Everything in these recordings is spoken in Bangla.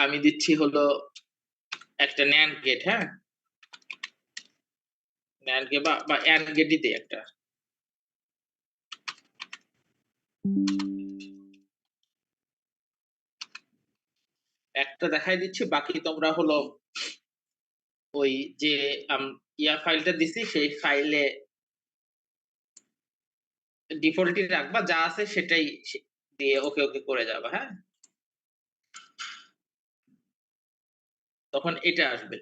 আমি দিচ্ছি হলো একটা NAND গেট, হ্যাঁ? NAND গেট বা AND গেটই দেই একটা। একটা দেখাই দিচ্ছি, বাকি তোমরা হলো ওই যে আম ফাইলটা দিছি সেই ফাইলে ডিফল্টই রাখবা, যা আছে সেটাই দিয়ে ওকে, ওকে করে যাবা, হ্যাঁ? তখন এটা আসবে।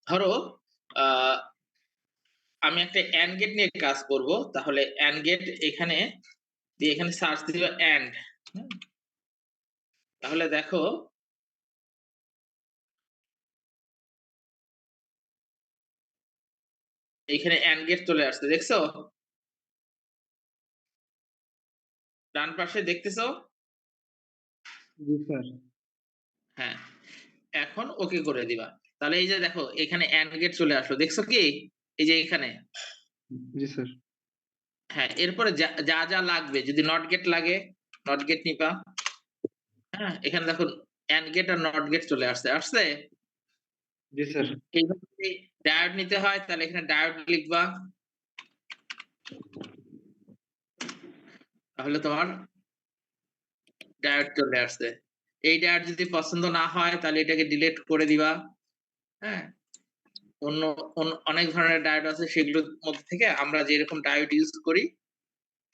ধরো আ আমি একটা AND গেট নিয়ে কাজ করব। তাহলে AND গেট এখানে দিয়ে এখানে সার্চ দিবা AND, হুম? তাহলে দেখো এইখানে AND গেট চলে আসছে। দেখছো? ডান পাশে দেখতেছো? জি স্যার। হ্যাঁ। এখন ওকে করে দিবা। তাহলে এই যে দেখো এখানে AND গেট চলে আসলো। দেখছো কি? এই যে এখানে। জি স্যার। হ্যাঁ, এরপরে যা লাগবে, যদি নট গেট লাগে, নট গেট নিবা। হ্যাঁ? এখানে দেখো AND গেট আর নট গেট চলে আসছে। আসছে? জি স্যার। এইভাবে যদি ডায়োড নিতে হয় তাহলে এখানে ডায়োড লিখবা। তাহলে তোমার ডায়োড চলে আসছে। এই ডায়োড যদি পছন্দ না হয় তাহলে এটাকে ডিলিট করে দিবা। হ্যাঁ? অন্য অনেক ধরনের ডায়োড আছে, সেগুলোর মধ্যে থেকে আমরা যেরকম ডায়োড ইউজ করি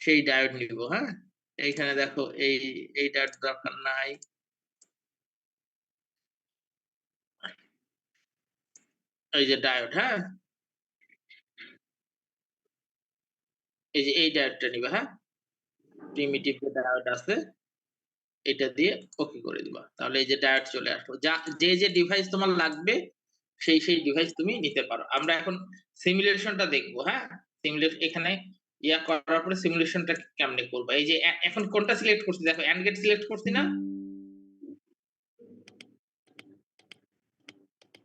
সেই ডায়োড নিব, হ্যাঁ? এইখানে দেখো এই ডায়োড দরকার নাই। এই যে ডায়োড, হ্যাঁ? এই যে এই ডায়োডটা নিবা, হ্যাঁ? প্রিমিটিভ যে ডায়োড আছে এটা দিয়ে ওকে করে দিবা। তাহলে এই যে ডায়োড চলে আসলো। যে ডিভাইস তোমার লাগবে সেই ডিভাইস তুমি নিতে পারো। আমরা এখন সিমুলেশনটা দেখব, হ্যাঁ? এখানে করার পরে সিমুলেশনটা কেমনে করবা? এই যে এখন কোনটা সিলেক্ট করছি দেখো, AND গেট সিলেক্ট করছি না?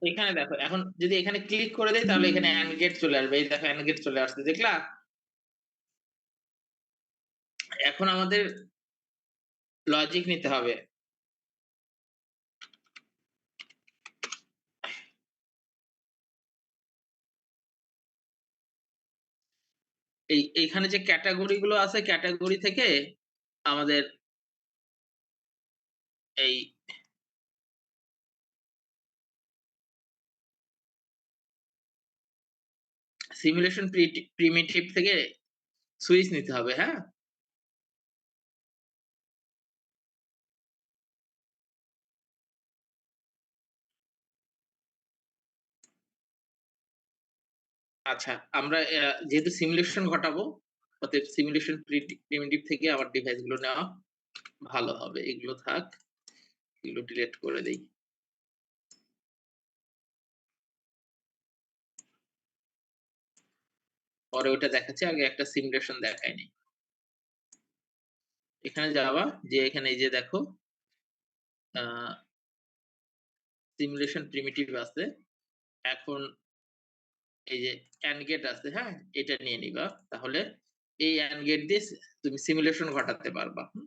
এখানে দেখো, এখন যদি এখানে ক্লিক করে দেই তাহলে এখানে AND গেট চলে আসবে। এই দেখো AND গেট চলে আসছে, দেখলা? এখন আমাদের লজিক নিতে হবে। এইখানে যে ক্যাটেগরি গুলো আছে, ক্যাটেগরি থেকে আমাদের এই সিমুলেশন প্রিমিটিভ থেকে সুইচ নিতে হবে, হ্যাঁ? আচ্ছা, আমরা যেহেতু সিমুলেশন ঘটাবো, অতএব সিমুলেশন প্রিমিটিভ থেকে আমার ডিভাইস গুলো নেওয়া ভালো হবে। এগুলো থাক, এগুলো ডিলিট করে দেই। পরে ওটা দেখাচ্ছি, আগে একটা সিমুলেশন দেখাই নেই। এখানে যাবা, যে এখানে এই যে দেখো আ সিমুলেশন প্রিমিটিভ আছে। এখন এই যে AND গেট আছে, হ্যাঁ? এটা নিয়ে নিবা। তাহলে এই AND গেট দিয়ে তুমি সিমুলেশন ঘটাতে পারবা। হুম?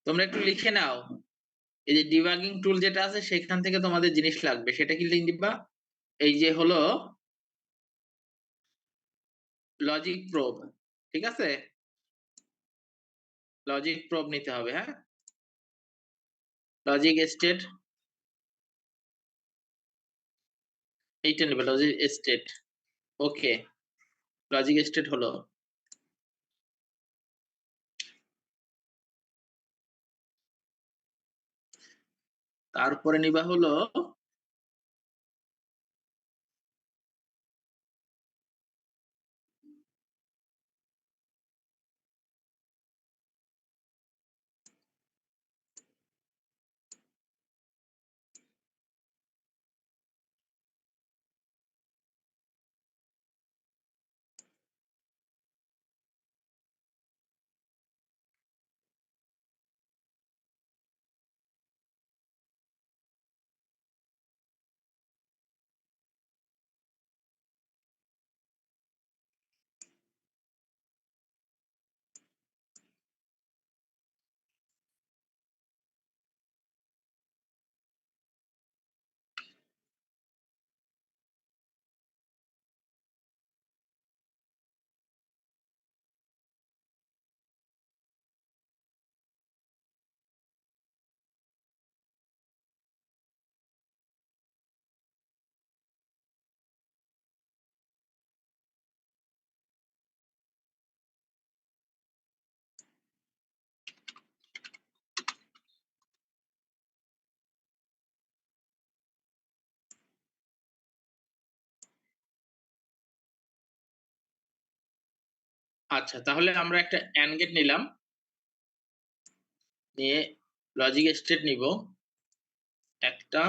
তোমরা একটু লিখে নাও। এই যে ডিবাগিং টুল যেটা আছে সেখান থেকে তোমাদের জিনিস লাগবে। সেটা কি লিখবা? এই যে হলো লজিক প্রোব। ঠিক আছে? লজিক প্রব নিতে হবে, হ্যাঁ? লজিক স্টেট এইটা নিবে লজিক স্টেট। ওকে, লজিক স্টেট হলো। তারপরে নিবা হলো আচ্ছা, তাহলে আমরা একটা AND গেট নিলাম। নিয়ে লজিক স্টেট নিবো একটা,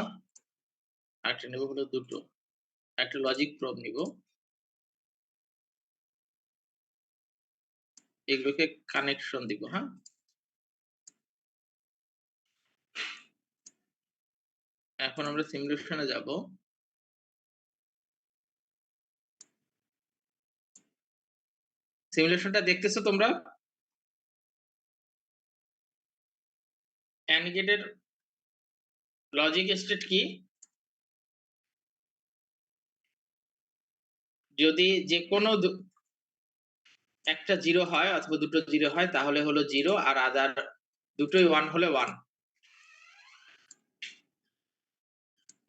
আরেকটা নিবো হলো ২ টো। একটা লজিক প্রব নিবো। এগুলোকে কানেকশন দিব, হ্যাঁ? এখন আমরা সিমুলেশন এ যাবো। সিমুলেশনটা দেখতেছো তোমরা? AND গেটের লজিক স্টেট কি? যদি যেকোনো একটা 0 হয় অথবা দুটো 0 হয় তাহলে হলো 0 আর আদার দুটোই 1 হলে 1।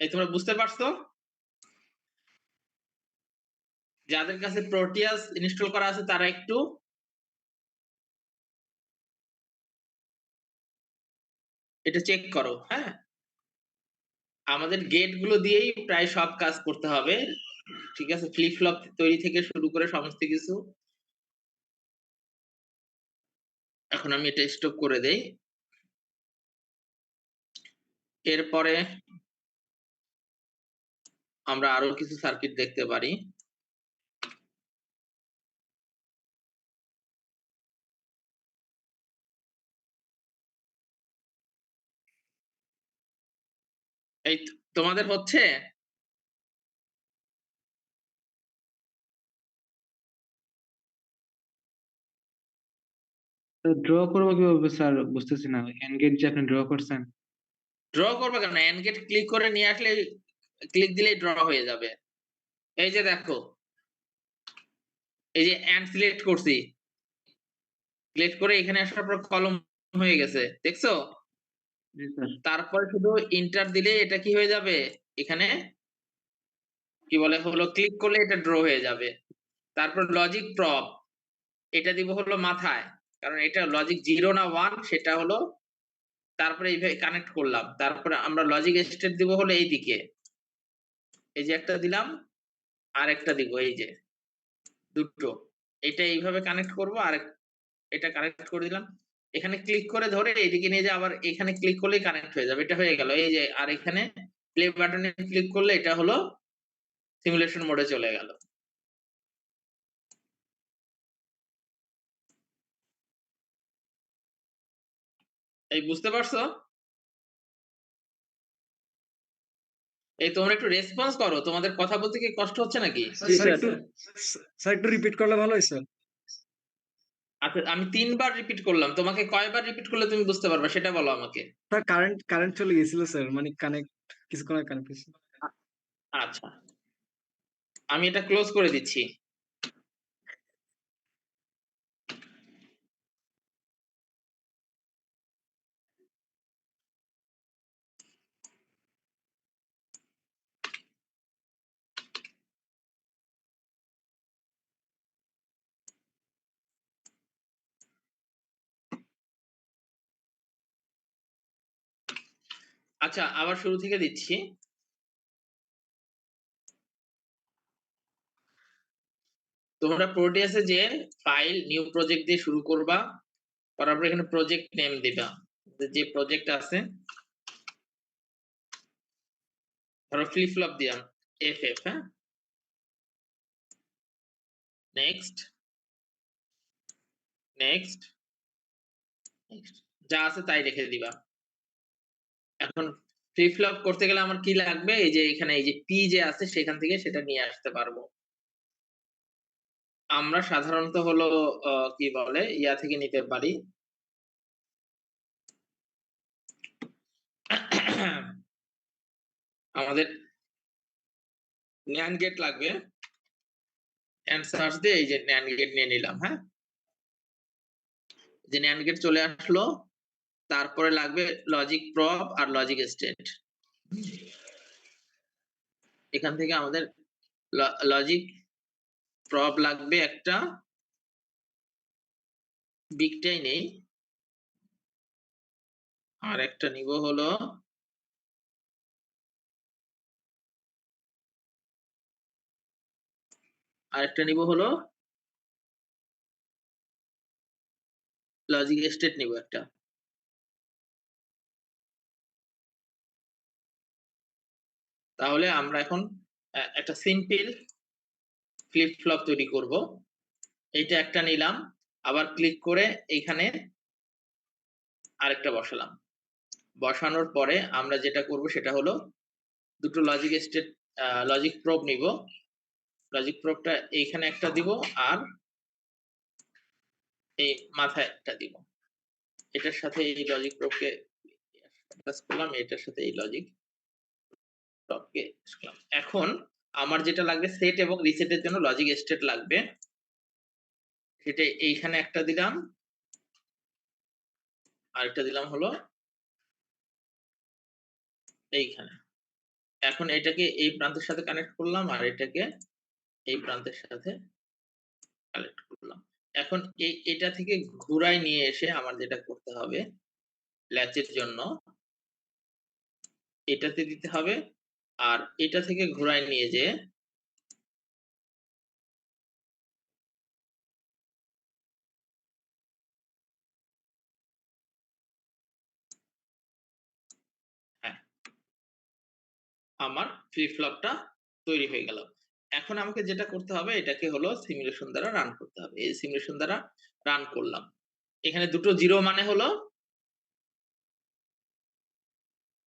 এই তোমরা বুঝতে পারছো? যাদের কাছে প্রোটিয়াস ইনস্টল করা আছে তারা একটু এটা চেক করো, হ্যাঁ? আমাদের গেট গুলো দিয়েই প্রায় সব কাজ করতে হবে। ঠিক আছে? ফ্লিপ ফ্লপ তৈরি থেকে শুরু করে সমস্ত কিছু। এখন আমি এটা স্টপ করে দেই। এরপরে আমরা আরো কিছু সার্কিট দেখতে পারি। এই তোমাদের হচ্ছে? তো ড্র করবো কিভাবে স্যার? বুঝতেছি না। এন্ড গেট যে আপনি ড্র করছেন। ড্র করবে কেন? AND গেট ক্লিক করে নিয়ে আসলে ক্লিক দিলেই ড্র হয়ে যাবে। এই যে দেখো, এই যে AND সিলেক্ট করছি। সিলেক্ট করে এখানে আসার পর কলম হয়ে গেছে। দেখছো? জি স্যার। তারপরে শুধু এন্টার দিলেই এটা কি হয়ে যাবে? এখানে কি বলে হলো ক্লিক করলে এটা ড্র হয়ে যাবে। তারপর লজিক প্রব এটা দিব হলো মাথায়। কারণ এটা লজিক 0 না 1 সেটা হলো তারপরে এইভাবে কানেক্ট করলাম। তারপরে আমরা লজিক স্টেট দিব হলো এইদিকে। এই যে একটা দিলাম, আরেকটা দিব এই যে ২ টো। এটা এইভাবে কানেক্ট করব এটা কানেক্ট করে দিলাম। এখানে ক্লিক করে ধরে এদিকে নিয়ে যেয়ে আবার এখানে ক্লিক করলেই কানেক্ট হয়ে যাবে। এটা হয়ে গেল। এই যে আর এখানে প্লে বাটনে ক্লিক করলে এটা হলো সিমুলেশন মোডে চলে গেল। এই বুঝতে পারছো? এই তোমরা একটু রেসপন্স করো। তোমাদের কথা বলতে কি কষ্ট হচ্ছে নাকি? জি স্যার স্যার। একটু স্যার একটু রিপিট করলে ভালো হয় স্যার। আচ্ছা আমি ৩ বার রিপিট করলাম। তোমাকে কয়বার রিপিট করলে তুমি বুঝতে পারবা সেটা বলো আমাকে। স্যার কারেন্ট চলে গেছিল স্যার, মানে কানেক্ট কিছুক্ষণ আগে কানেক্ট হয়েছে। আ আচ্ছা। আমি এটা ক্লোজ করে দিচ্ছি। আচ্ছা আবার শুরু থেকে দিচ্ছি। তোমরা প্রোটিয়াসে যে ফাইল নিউ প্রজেক্ট দিয়ে শুরু করবা। করার পর এখানে প্রজেক্ট নেম দিবা। যে প্রজেক্ট আছে ধরো ফ্লিপ ফ্লপ দিলাম এফএফ, হ্যাঁ? Next, next, next. যা আছে তাই রেখে দিবা। এখন ফ্লিপ ফ্লপ করতে গেলে আমার কি লাগবে? এই যে এখানে এই যে পি যে আছে সেখান থেকে সেটা নিয়ে আসতে পারবো। আমরা সাধারণত হলো কি বলে ইয়া থেকে নিতে পারি। আমাদের NAND গেট লাগবে। এন্ড সার্চ দিয়ে এই যে NAND গেট নিয়ে নিলাম, হ্যাঁ? যে NAND গেট চলে আসলো। তারপরে লাগবে লজিক প্রপ আর লজিক স্টেট। এখান থেকে আমাদের লজিক প্রপ লাগবে একটা। বিগটাই নেই। আর একটা নিব হলো আরেকটা নিব হলো লজিক স্টেট নিব একটা। তাহলে আমরা এখন একটা সিম্পল ফ্লিপ ফ্লপ তৈরি করব। এইটা একটা নিলাম। আবার ক্লিক করে এইখানে আরেকটা বসালাম। বসানোর পরে আমরা যেটা করব সেটা হলো দুটো লজিক স্টেট লজিক প্রব নিব। লজিক প্রবটা এইখানে একটা দিব আর এই মাথায় একটা দিব। এটার সাথে এই লজিক প্রবকে অ্যাটাচ করলাম, এটার সাথে এই লজিক প্রবকে করলাম। এখন আমার যেটা লাগবে সেট এবং রিসেটের জন্য লজিক স্টেট লাগবে। সেটা এইখানে একটা দিলাম। আরেকটা দিলাম হলো এইখানে। এখন এটাকে এই প্রান্তের সাথে কানেক্ট করলাম আর এটাকে এই প্রান্তের সাথে কানেক্ট করলাম। এখন এটা থেকে ঘুরায় নিয়ে এসে আমার যেটা করতে হবে ল্যাচের জন্য এটাতে দিতে হবে। আর এটা থেকে ঘুরায় নিয়ে যেয়ে হ্যাঁ, আমার ফ্লিপ ফ্লপটা তৈরি হয়ে গেল। এখন আমাকে যেটা করতে হবে এটাকে হলো সিমুলেশন দ্বারা রান করতে হবে। এই সিমুলেশন দ্বারা রান করলাম। এখানে দুটো জিরো মানে হলো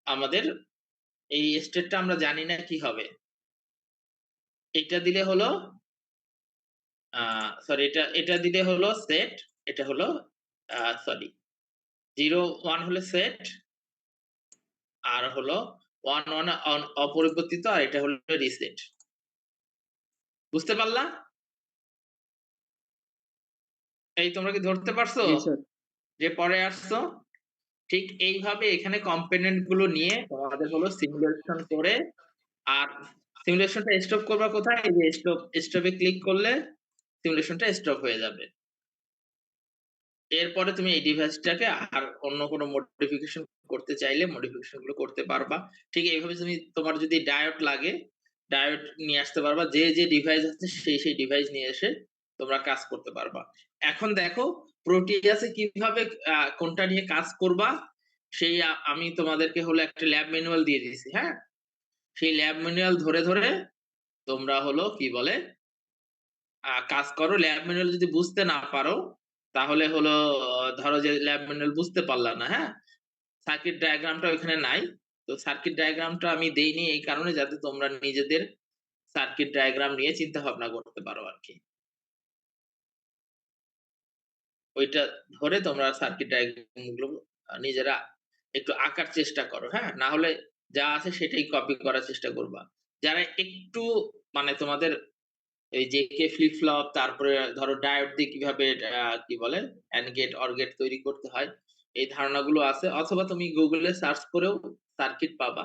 আমাদের এই স্টেটটা আমরা জানি না কি হবে। এটা দিলে হলো সরি এটা দিলে হলো সেট। এটা হলো সরি 0 1 হলো সেট আর হলো 1 1 অপরিবর্তিত আর এটা হলো রিসেট। বুঝতে পারলা? এই তোমরা কি ধরতে পারছো? জি স্যার। যে পরে আসছো? ঠিক এইভাবে এখানে কম্পোনেন্ট গুলো নিয়ে তোমাদের হলো সিমুলেশন করে আর সিমুলেশনটা স্টপ করবা কোথায়? এই যে স্টপে ক্লিক করলে সিমুলেশনটা স্টপ হয়ে যাবে। এরপরে তুমি এই ডিভাইসটাকে আর অন্য কোনো মডিফিকেশন করতে চাইলে মডিফিকেশন গুলো করতে পারবা। ঠিক এইভাবে তুমি তোমার যদি ডায়োড লাগে, ডায়োড নিয়ে আসতে পারবা। যে ডিভাইস আছে সেই ডিভাইস নিয়ে এসে তোমরা কাজ করতে পারবা। এখন দেখো প্রোটিয়াসে কিভাবে কোনটা নিয়ে কাজ করবা সেই আমি তোমাদেরকে হলো একটা ল্যাব ম্যানুয়াল দিয়ে দিয়েছি, হ্যাঁ? সেই ল্যাব ম্যানুয়াল ধরে, ধরে তোমরা হলো কি বলে কাজ করো। ল্যাব ম্যানুয়াল যদি বুঝতে না পারো তাহলে হলো ধরো যে ল্যাব ম্যানুয়াল বুঝতে পারলা না, হ্যাঁ? সার্কিট ডায়াগ্রামটা ওখানে নাই। তো সার্কিট ডায়াগ্রামটা আমি দেইনি এই কারণে যাতে তোমরা নিজেদের সার্কিট ডায়াগ্রাম নিয়ে চিন্তা ভাবনা করতে পারো আরকি। ওইটা ধরে তোমরা সার্কিট ডায়াগ্রাম গুলো নিজেরা একটু আঁকার চেষ্টা করো, হ্যাঁ? না হলে যা আছে সেটাই কপি করার চেষ্টা করবা। যারা একটু মানে তোমাদের এই জেকে ফ্লিপ ফ্লপ তারপরে ধরো ডায়োড দিয়ে কিভাবে কি বলে এন্ড গেট অর গেট তৈরি করতে হয় এই ধারণাগুলো আছে অথবা তুমি গুগলে সার্চ করেও সার্কিট পাবা।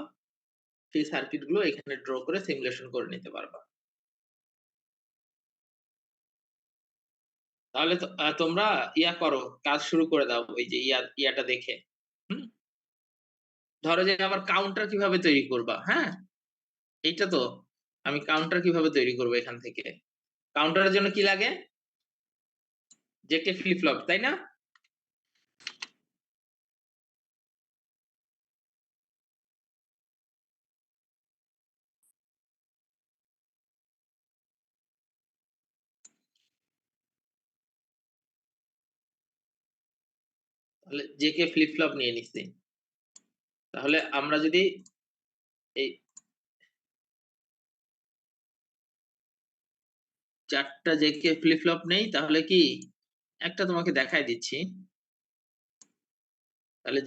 সেই সার্কিট গুলো এখানে ড্র করে সিমুলেশন করে নিতে পারবা। তাহলে তোমরা ইয়া করো, কাজ শুরু করে দাও ওই যে ইয়াটা দেখে। হুম? ধরো যে আবার কাউন্টার কিভাবে তৈরি করবা, হ্যাঁ? এইটা তো আমি কাউন্টার কিভাবে তৈরি করব এখান থেকে? কাউন্টারের জন্য কি লাগে? জেকে ফ্লিপ ফ্লপ, তাই না? তাহলে জেকে ফ্লিপ ফ্লপ নিয়ে নিচ্ছি। তাহলে আমরা যদি এই ৪ টা জেকে ফ্লিপ ফ্লপ নেই তাহলে কি একটা তোমাকে দেখায় দিচ্ছি। তাহলে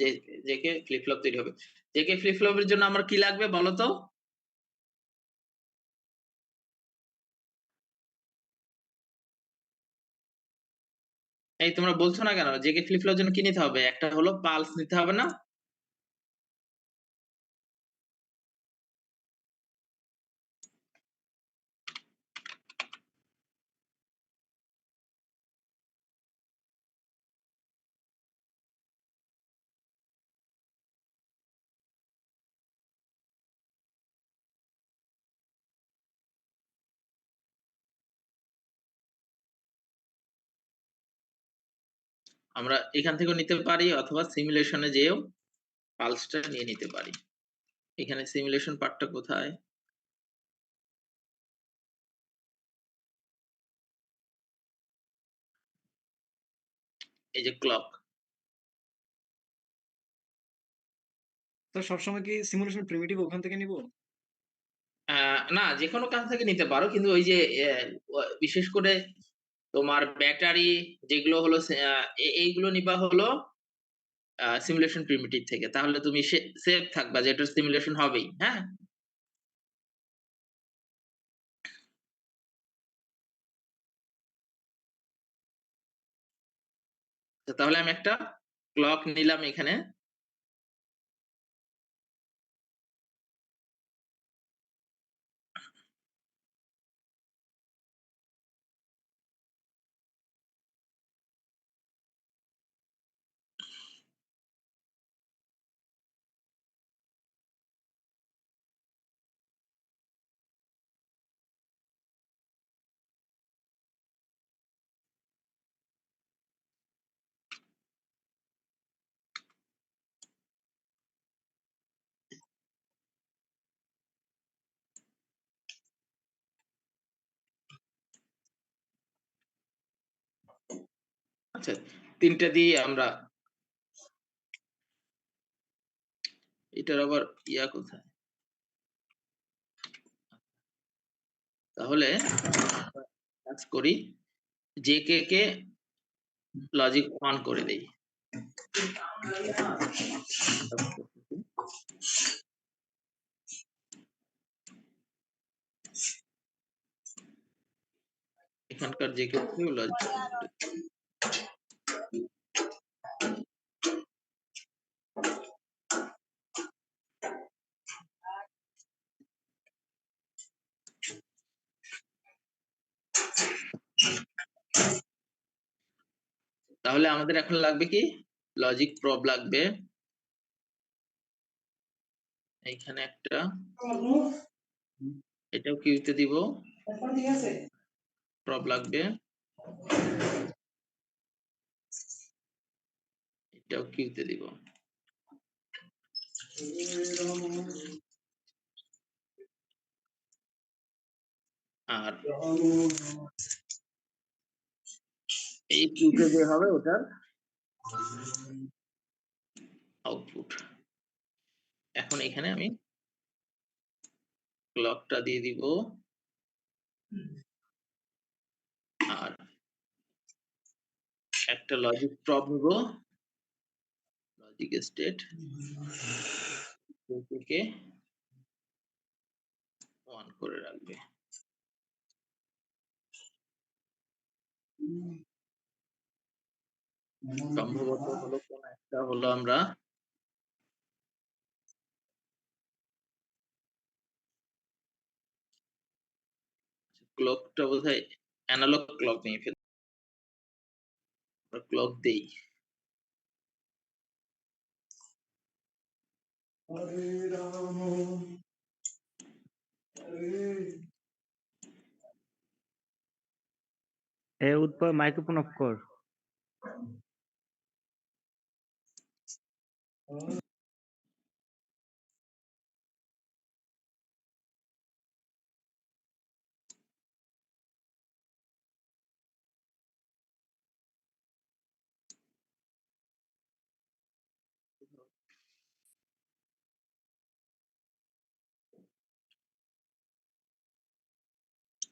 জেকে ফ্লিপ ফ্লপ তৈরি হবে। জেকে ফ্লিপ ফ্লপের জন্য আমার কি লাগবে বলো তো? এই তোমরা বলছো না কেন? জেকে ফ্লিপ ফ্লপের জন্য কি নিতে হবে? একটা হলো পালস নিতে হবে না? আমরা এখান থেকেও নিতে পারি অথবা সিমুলেশন এ যেয়েও পালসটা নিয়ে নিতে পারি। এখানে সিমুলেশন পার্টটা কোথায়? এই যে ক্লক। তো সবসময় কি সিমুলেশন প্রিমিটিভ ওখান থেকে নিব? না যেকোনো কাজ থেকে নিতে পারো। কিন্তু ওই যে বিশেষ করে তোমার ব্যাটারি যেগুলো হলো এইগুলো নিবা হলো সিমুলেশন প্রিমিটিভ থেকে। তাহলে তুমি সেফ থাকবা যে এটার সিমুলেশন হবেই। হ্যাঁ? তো তাহলে আমি একটা ক্লক নিলাম এখানে। আচ্ছা ৩ টা দিয়ে আমরা এটার আবার কোথায়? তাহলে কাজ করি জেকে কে লজিক অন করে দেই। এখানকার জেকে কেও লজিক অন করে দিই। তাহলে আমাদের এখন লাগবে কি? লজিক প্রব লাগবে। এইখানে একটা, এটাও কিউতে দিব। প্রব লাগবে। এটাও কিউতে দিব। আর এই কিউতে যে হবে ওটার আউটপুট। এখন এখানে আমি ক্লকটা দিয়ে দিব। আর একটা লজিক প্রব নিব। লজিক স্টেট থেকে অন করে রাখবে। সম্ভবত হলো কোন একটা হলো আমরা ক্লকটা বোধহয় এনালগ ক্লক নিয়ে ফেলি। ক্লক দেই। উৎপল মাইক্রোফোন অফ কর।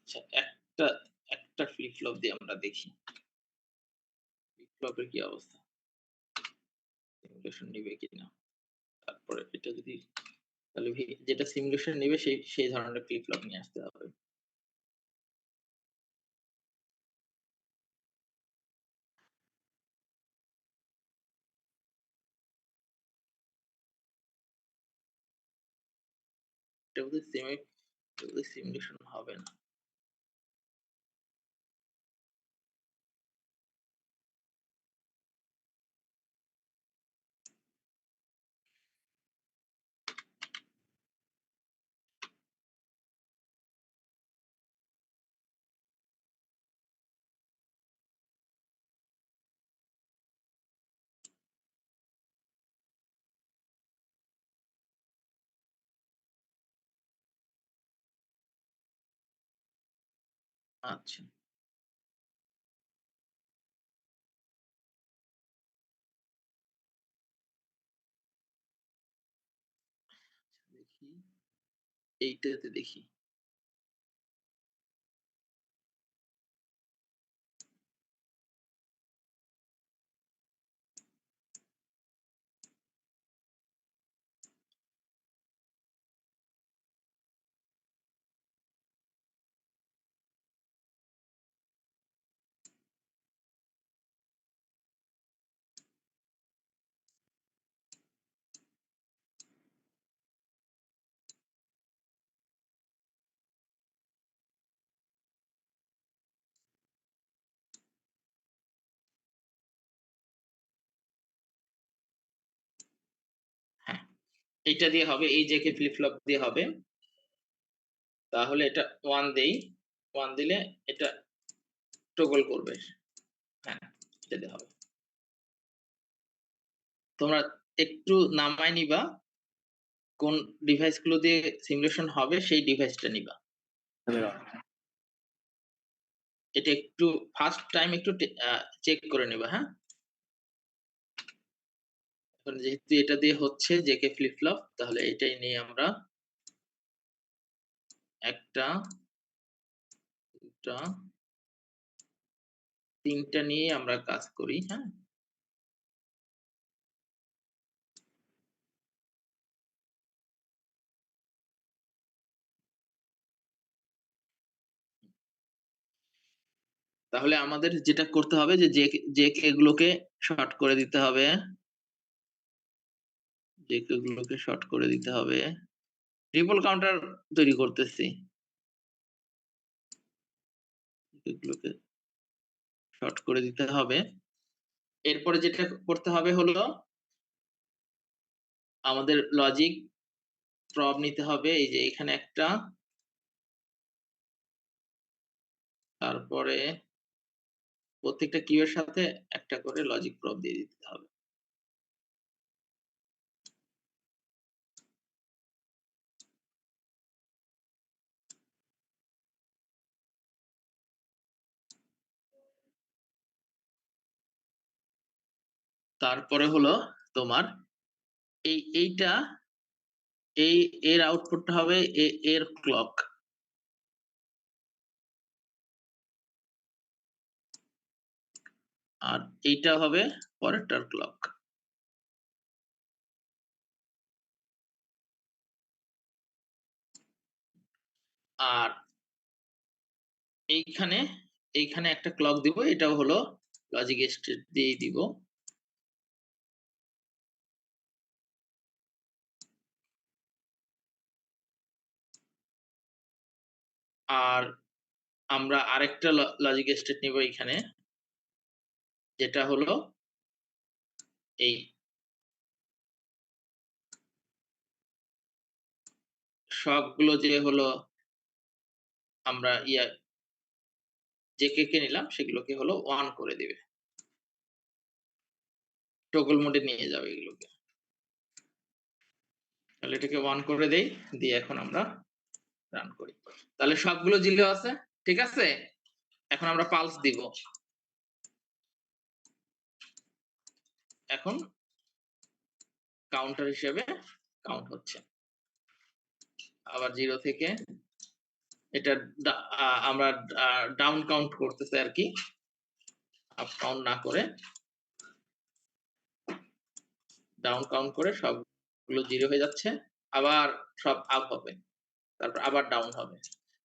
আচ্ছা, একটা ফ্লিপ ফ্লপ দিয়ে আমরা দেখি ফ্লিপ ফ্লপের কি অবস্থা, সিমুলেশন নিবে কিনা। তারপরে এটা যদি তাহলে যেটা সিমুলেশন নিবে সেই ধরনের ফ্লিপ ফ্লপ নিয়ে আসতে হবে। এটা বোধহয় সিমুলেশন হবে না। আচ্ছা, দেখি এইটাতে দেখি। হ্যাঁ, এইটা দিয়ে হবে, এই জেকে ফ্লিপ ফ্লপ দিয়ে হবে। তাহলে এটা 1 দেই, 1 দিলে এটা টগল করবে। হ্যাঁ, এটা দিয়ে হবে। তোমরা একটু নামায় নিবা, কোন ডিভাইস গুলো দিয়ে সিমুলেশন হবে সেই ডিভাইসটা নিবা। এটা একটু ফার্স্ট টাইম একটু চেক করে নেবা। হ্যাঁ, এখন যেহেতু এটা দিয়ে হচ্ছে জেকে ফ্লিপ ফ্লপ, তাহলে এটাই নিয়ে আমরা একটা, দুটা, তিনটা নিয়ে আমরা কাজ করি। হ্যাঁ, তাহলে আমাদের যেটা করতে হবে যে জেকে গুলোকে শর্ট করে দিতে হবে, জেকে গুলোকে শর্ট করে দিতে হবে। ট্রিপল কাউন্টার তৈরি করতেছি, এগুলোকে শর্ট করে দিতে হবে। এরপরে যেটা করতে হবে হলো আমাদের লজিক প্রব নিতে হবে। এই যে এখানে একটা, তারপরে প্রত্যেকটা কিউ এর সাথে একটা করে লজিক প্রব দিয়ে দিতে হবে। তারপরে হলো তোমার এইটা এর আউটপুটটা হবে এর ক্লক, আর এইটা হবে পরেরটার ক্লক। আর এইখানে একটা ক্লক দিব, এটাও হলো লজিক স্টেট দিয়ে দিব। আর আমরা আরেকটা লজিক স্টেট নিব এখানে, যেটা হলো এই সবগুলো যে হলো আমরা যে কে নিলাম সেগুলোকে হলো 1 করে দিবে। টগল মোডে নিয়ে যাবে এগুলোকে। তাহলে এটাকে 1 করে দেই। দিয়ে এখন আমরা রান করি। তাহলে সবগুলো 0 আছে। ঠিক আছে? এখন আমরা পালস দিব। এখন কাউন্টার হিসেবে কাউন্ট হচ্ছে। আবার 0 থেকে এটা আমরা ডাউন কাউন্ট করতেছি আরকি। আপ কাউন্ট না করে ডাউন কাউন্ট করে সবগুলো 0 হয়ে যাচ্ছে। আবার সব আপ হবে। তারপর আবার ডাউন হবে।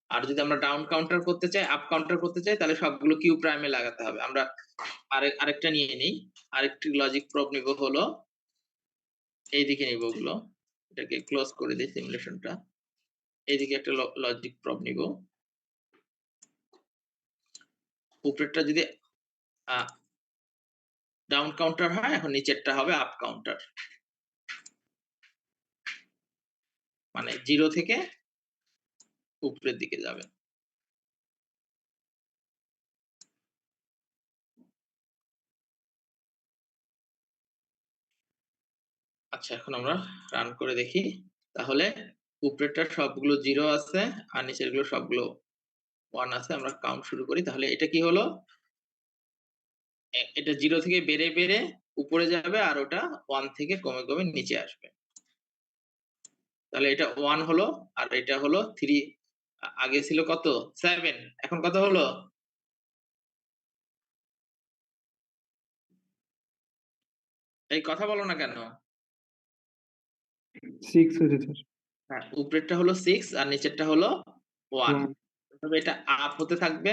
আর যদি আমরা ডাউন কাউন্টার করতে চাই, আপ কাউন্টার করতে চাই তাহলে সবগুলো কিউ প্রাইমে লাগাতে হবে। আমরা আরেকটা নিয়ে নেই। আরেকটি লজিক প্রব নিব হলো এইদিকে নিব ওগুলো। এটাকে ক্লোজ করে দেই সিমুলেশনটা। এইদিকে একটা লজিক প্রব নিব। উপরেরটা যদি ডাউন কাউন্টার হয়, এখন নিচেরটা হবে আপ কাউন্টার। মানে 0 থেকে উপরের দিকে যাবে। আচ্ছা, এখন আমরা রান করে দেখি। তাহলে উপরেরটা সবগুলো 0 আছে আর নিচেরগুলো সবগুলো 1 আছে। আমরা কাউন্ট শুরু করি। তাহলে এটা কি হলো? এটা 0 থেকে বেড়ে উপরে যাবে আর ওটা 1 থেকে কমে নিচে আসবে। তাহলে এটা 1 হলো আর এটা হলো 3। আগে ছিল কত? 7। এখন কত হলো? এই কথা বলো না কেন? 6 হয়েছে স্যার। হ্যাঁ, উপরেরটা হলো 6 আর নিচেরটা হলো 1। 1 তবে এটা আপ হতে থাকবে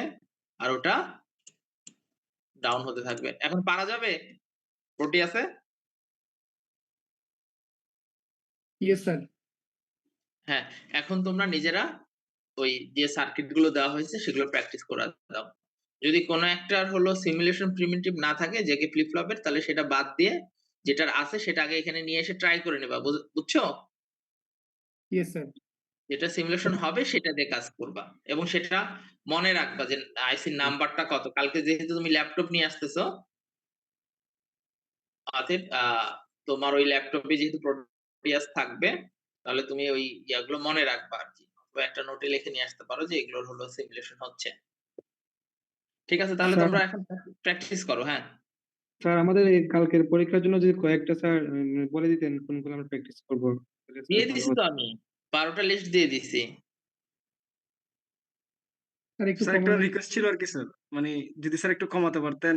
আর ওটা ডাউন হতে থাকবে। এখন পারা যাবে? প্রোটিয়াসে? Yes sir. হ্যাঁ, এখন তোমরা নিজেরা ওই যে সার্কিট গুলো দেওয়া হয়েছে সেগুলো প্র্যাকটিস করা দাও। যদি কোনো একটার হলো সিমুলেশন প্রিমিটিভ না থাকে জেকে ফ্লিপ ফ্লপের, তাহলে সেটা বাদ দিয়ে যেটার আছে সেটা আগে এখানে নিয়ে এসে ট্রাই করে নিবা। বুঝছো? Yes sir. যেটা সিমুলেশন হবে সেটা দিয়ে কাজ করবা এবং সেটা মনে রাখবা যে আইসির নাম্বারটা কত। কালকে যেহেতু তুমি ল্যাপটপ নিয়ে আসতেছো, অতএব তোমার ওই ল্যাপটপে যেহেতু প্রোটিয়াস থাকবে, তাহলে তুমি ওই ইয়াগুলো মনে রাখবা আরকি। বা একটা নোটে লিখে নিয়ে আসতে পারো যে এগুলোর হলো সিমুলেশন হচ্ছে। ঠিক আছে? তাহলে স্যার তোমরা এখন প্র্যাকটিস করো। হ্যাঁ? স্যার আমাদের এই কালকের পরীক্ষার জন্য যদি কয়েকটা স্যার বলে দিতেন কোনগুলো আমরা প্র্যাকটিস করব তাহলে স্যার দিয়ে ভালো দিছি তো হতো। আমি। 12 টা লিস্ট দিয়ে দিছি। স্যার একটু স্যার একটা কমানো রিকোয়েস্ট ছিল আরকি স্যার। মানে যদি স্যার একটু কমাতে পারতেন